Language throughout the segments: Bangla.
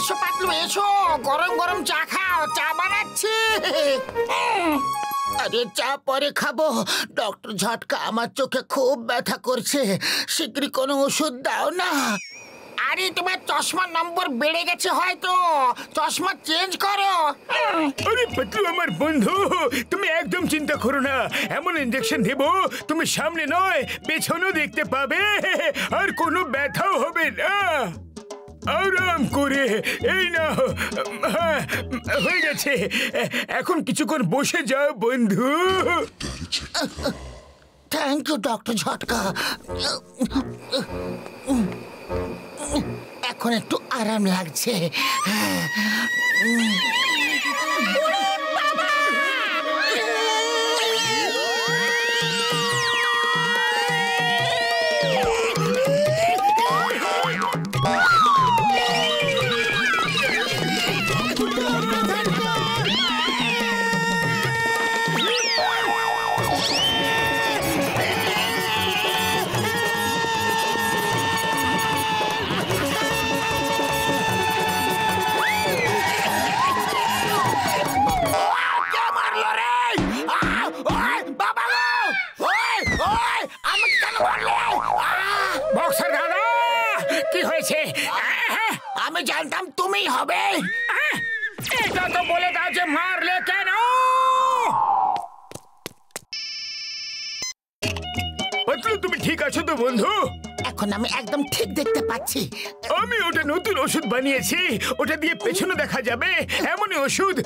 এসো পাতলু, এসো, গরম গরম চা খাও, চা বানাচ্ছি। আরে চা পরে খাবো। ডক্টর ঝটকা, আমার চোখে খুব ব্যথা করছে, শীঘ্রই কোনো ওষুধ দাও না। আরে তোমার চশমার নম্বর বেড়ে গেছে হয়তো, চশমা চেঞ্জ করো। আরে পাতলু আমার বন্ধু, তুমি একদম চিন্তা করো না, এমন ইনজেকশন দেব তুমি সামনে নয় পেছনেও দেখতে পাবে, আর কোনো ব্যথাও হবে না। আরাম করে, এই না, হ্যাঁ, হয়ে গেছে। এখন কিছুক্ষণ বসে যাও বন্ধু। থ্যাংক ইউ ডক্টর ঝটকা, এখন একটু আরাম লাগছে। কি হয়েছে? আমি জানতাম তুমি হবে। এটা তো বলে দাও যে মারলে কেন? পাতলু তুমি ঠিক আছো তো বন্ধু? এখন আমি একদম ঠিক দেখতে পাচ্ছি। আমি ওটা নতুন ওষুধ বানিয়েছি, ওটা দিয়ে পেছনে দেখা যাবে এমনই ওষুধ।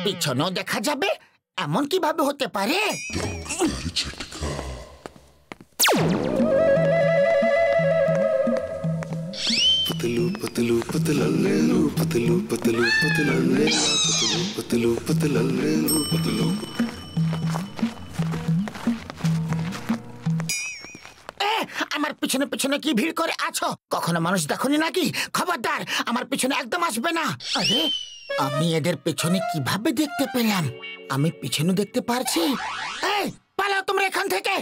পিছনেও দেখা যাবে এমন কিভাবে হতে পারে? पतलू पतलू पतलल्लू पतलू पतलू पतलल्लू पतलू पतलल्लू पतलू। আমার পিছনে পিছনে কি ভিড় করে আছো? কখনো মানুষ দেখনি নাকি? খবরদার, আমার পিছনে একদম আসবে না। আরে আমি এদের পেছনে কিভাবে দেখতে পেলাম? আমি পিছনে দেখতে পারছি। এই পালাও তোমরা এখান থেকে।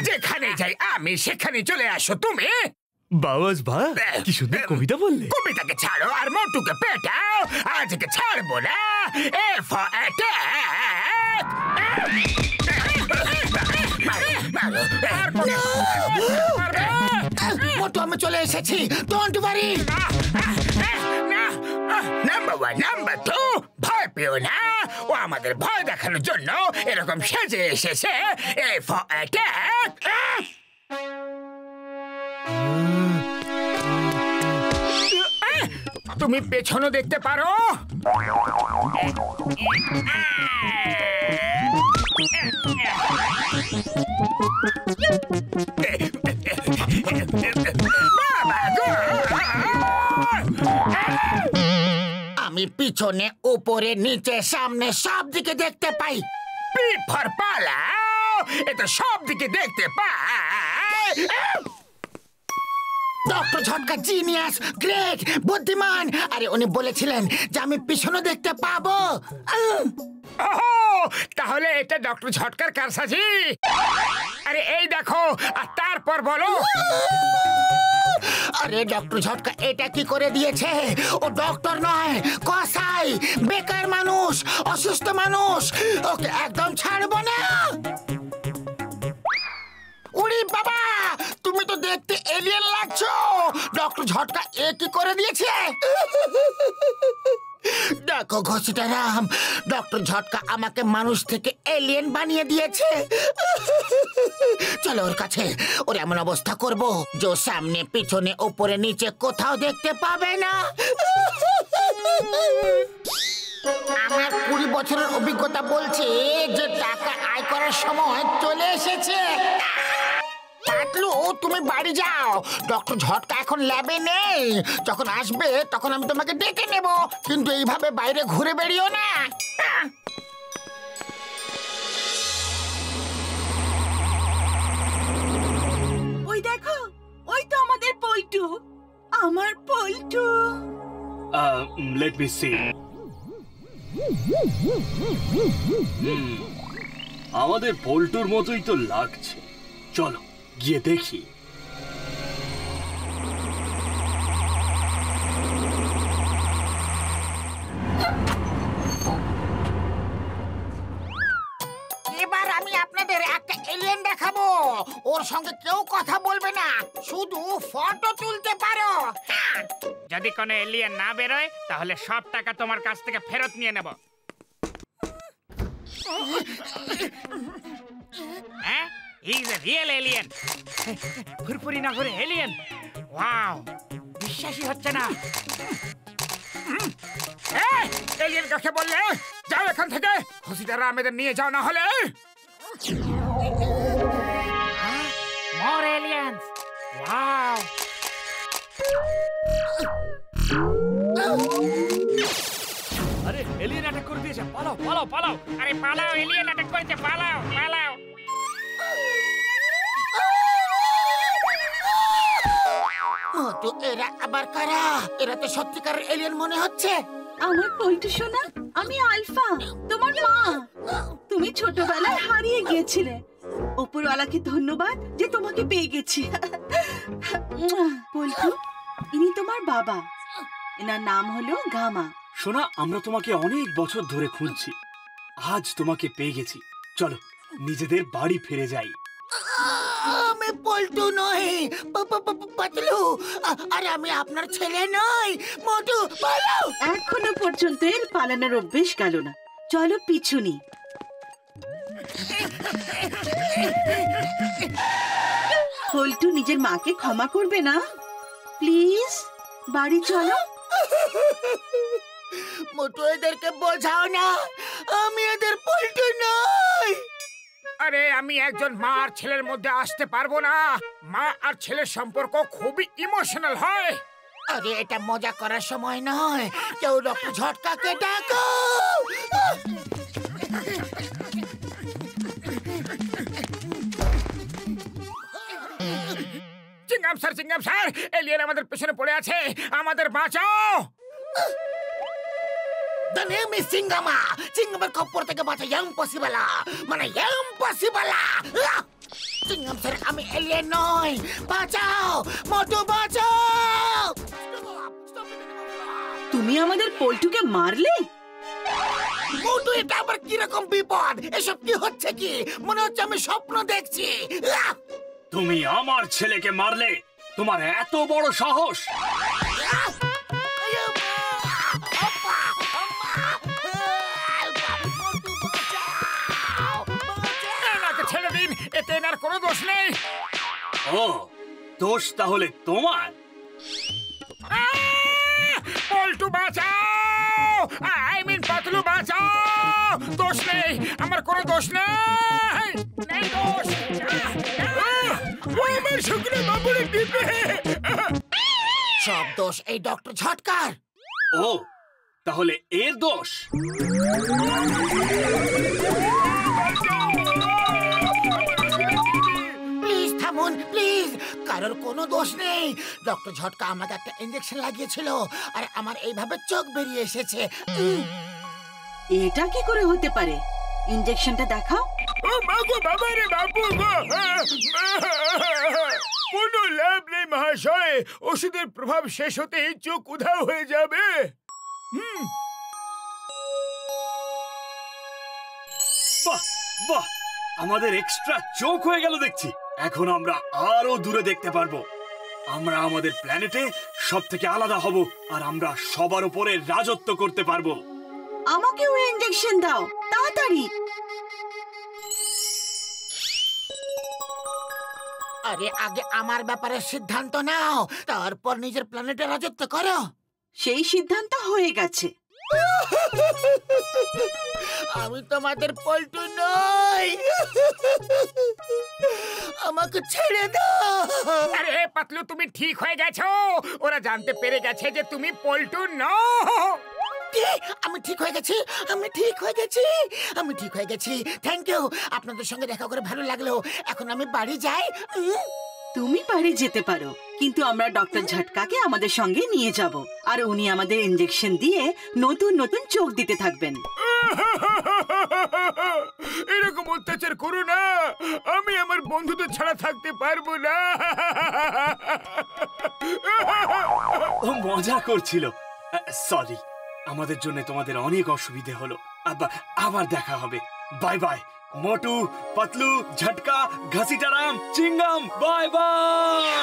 যেখানে যাই আমি সেখানে চলে আসো তুমি। বাবাস ভাই, কি সুন্দর কবিতা বললে। কবিতাকে ছাড়ো আর মোটুকে পেটাও, আজকে ছাড়বো না। A for attack. মোটু আমি চলে এসেছি, don't worry. Number one, number two, ভয় পেও না, ও আমাদের ভয় দেখানোর জন্য এরকম সেজে এসেছে। A for attack. তুমি পেছনও দেখতে পারো। আমি পিছনে, উপরে, নিচে, সামনে সব দিকে দেখতে পাই। পিঠ ভর পালাও, এটা সব দিকে দেখতে পাই। ডক্টর ঝটকা জিনিয়াস, গ্রেট, বুদ্ধিমান। আরে উনি বলেছিলেন যে আমি পিছনে দেখতে পাবো। তাহলে এটা ডক্টর ঝটকার কারসাজি। আরে এই দেখো, আর তারপর বলো। আরে ডক্টর ঝটকা এটা কি করে দিয়েছে? ও ডক্টর নয়, কসাই, বেকার মানুষ, অসুস্থ মানুষ। ওকে একদম ছাড়বো না। উড়ি বাবা, তুমি তো দেখতে এলিয়েন লাগছো। ডক্টর ঝটকা এ কি করে দিয়েছে? দেখো ঘসিটারাম, ডক্টর ঝটকা আমাকে মানুষ থেকে এলিয়েন বানিয়ে দিয়েছে। চলো ওর কাছে, ওর এমন অবস্থা করব যে সামনে, পিছনে, উপরে, নিচে কোথাও দেখতে পাবে না। আমার 20 বছরের অভিজ্ঞতা বলছে যে টাকা আয় করার সময় চলে এসেছে। পাতলু তুমি বাড়ি যাও, ডক্টর ঝটকা এখন ল্যাবে নেই। যখন আসবে তখন আমি তোমাকে ডেকে নেব, কিন্তু এইভাবে বাইরে ঘুরে বেরিও না। ওই দেখো, ওই তো আমাদের পল্টু, আমার পল্টু। Let me see. আমাদের পল্টুর মতোই তো লাগছে। চলো গিয়ে দেখি। এবার আমি আপনাদের একটা এলিয়েন দেখাবো। ওর সঙ্গে কেউ কথা বলবে না, শুধু ফটো তুলতে পারো। যদি কোনো এলিয়েন না বেরোয় তাহলে সব টাকা তোমার কাছ থেকে ফেরত নিয়ে নেব। হ্যাঁ, he is a real alien. ফুরফুরি নগরে এলিয়েন, ওয়াও, বিশ্বাসই হচ্ছে না। এলিয়েন কাকে বললে? যাও এখান থেকে, খুশিদারা আমাদের নিয়ে যাও, না হলে মোর এলিয়েন্স, ওয়াও। আরে এলিয়েন অ্যাটাক করে দিয়েছে, পালাও পালাও পালাও। আরে পালাও, এলিয়েন অ্যাটাক করেছে, পালাও পালাও। তো এরা আবার কারা? এরা তো সত্যিকারের এলিয়েন মনে হচ্ছে। আমার পল্টু সোনা, আমি আলফা, তোমার মা। তুমি ছোটবেলায় হারিয়ে গিয়েছিলে। ওপরওয়ালাকে ধন্যবাদ যে তোমাকে পেয়ে গেছি। পল্টু, ইনি তোমার বাবা। এনার নাম হলো গামা। সোনা, আমরা তোমাকে অনেক বছর ধরে খুঁজছি, আজ তোমাকে পেয়ে গেছি। চলো নিজেদের বাড়ি ফিরে যাই। আমি পল্টু নই, পাতলু। আরে আমি আপনার ছেলে নই, মোটু। পালাও। এখনো পর্যন্ত এর পালানোর অভ্যেস গেল না। চলো পিছুনি। পল্টু নিজের মাকে ক্ষমা করবে না? প্লিজ বাড়ি চলো। মোটু, এদেরকে বোঝাও না, আমি এদের পল্টু নই। আরে আমি একজন মা আর ছেলের মধ্যে আসতে পারবো না। মা আর ছেলের সম্পর্ক খুবই ইমোশনাল হয়। আরে এটা মজা করার সময় নয়, কেউ ডক্টর ঝটকাকে ডাকো। চিংগাম স্যার, এলিয়েন আমাদের পেছনে পড়ে আছে, আমাদের বাঁচাও। The name is Singama. Singamer খপ্পর থেকে বাঁচা ইম্পসিবল, মানে ইম্পসিবল। চিংগাম স্যার, আমি এলিয়েন নই, বাঁচাও মোটু, বাঁচাও। তুমি আমাদের পল্টুকে মারলে? মোটু, এটা আবার কিরকম বিপদ? এসব কি হচ্ছে? কি মনে হচ্ছে আমি স্বপ্ন দেখছি। তুমি আমার ছেলেকে মারলে? তোমার এত বড় সাহস? এনাকে ছেড়ে দিন, এতে এনার কোনো দোষ নেই। ও, দোষ তাহলে তোমার? পল্টু বাঁচাও, আই মিন পাতলু বাঁচাও। দোষ নেই, আমার কোনো দোষ নেই। নেই দোষ। আমার শুকনো বাবুরে দিবে। সব দোষ এই ডক্টর ঝটকার। ও, তাহলে এর দোষ? প্লিজ থামুন, প্লিজ। কারোর কোনো দোষ নেই। ডক্টর ঝটকা আমাকে একটা ইনজেকশন লাগিয়েছিল, আর আমার এইভাবে চোখ বেরিয়ে এসেছে। এটা কি করে হতে পারে? ইনজেকশনটা দেখাও। ও মাগো, বাবা রে বাবু গো। কোনো লাভ নেই মহাশয়, ওষুধের প্রভাব শেষ হতেই চোখ উধাও হয়ে যাবে। বাহ বাহ, আমাদের এক্সট্রা চোখ হয়ে গেল দেখছি। এখন আমরা আরো দূরে দেখতে পারবো। আমরা আমাদের প্ল্যানেটে সব থেকে আলাদা হব, আর আমরা সবার উপরে রাজত্ব করতে পারবো। আমাকেও ইনজেকশন দাও তাড়াতাড়ি। আরে আগে আমার ব্যাপারে সিদ্ধান্ত নাও, তারপর নিজের প্ল্যানেটে রাজত্ব করো। সেই সিদ্ধান্ত হয়ে গেছে। আমি তোমাদের পল্টু নই, আমাকে ছেড়ে দাও। আরে পাতলু, তুমি ঠিক হয়ে গেছো। ওরা জানতে পেরে গেছে যে তুমি পল্টু নও। কি? আমি ঠিক হয়ে গেছি, আমি ঠিক হয়ে গেছি, আমি ঠিক হয়ে গেছি। থ্যাংক ইউ, আপনাদের সঙ্গে দেখা করে ভালো লাগলো। এখন আমি বাড়ি যাই। তুমি বাড়ি যেতে পারো, কিন্তু আমরা ডক্টর ঝটকাকে আমাদের সঙ্গে নিয়ে যাব, আর উনি আমাদের ইনজেকশন দিয়ে নতুন নতুন চোখ দিতে থাকবেন। এরকম অত্যাচার করো না, আমি আমার বন্ধুদের ছাড়া থাকতে পারবো না। ও মজা করছিল। সরি, আমাদের জন্য তোমাদের অনেক অসুবিধে হলো। আবার দেখা হবে। বাই বাই মোটু, পাতলু, ঝটকা, ঘাসিটারাম, চিঙ্গাম, বাই বাই।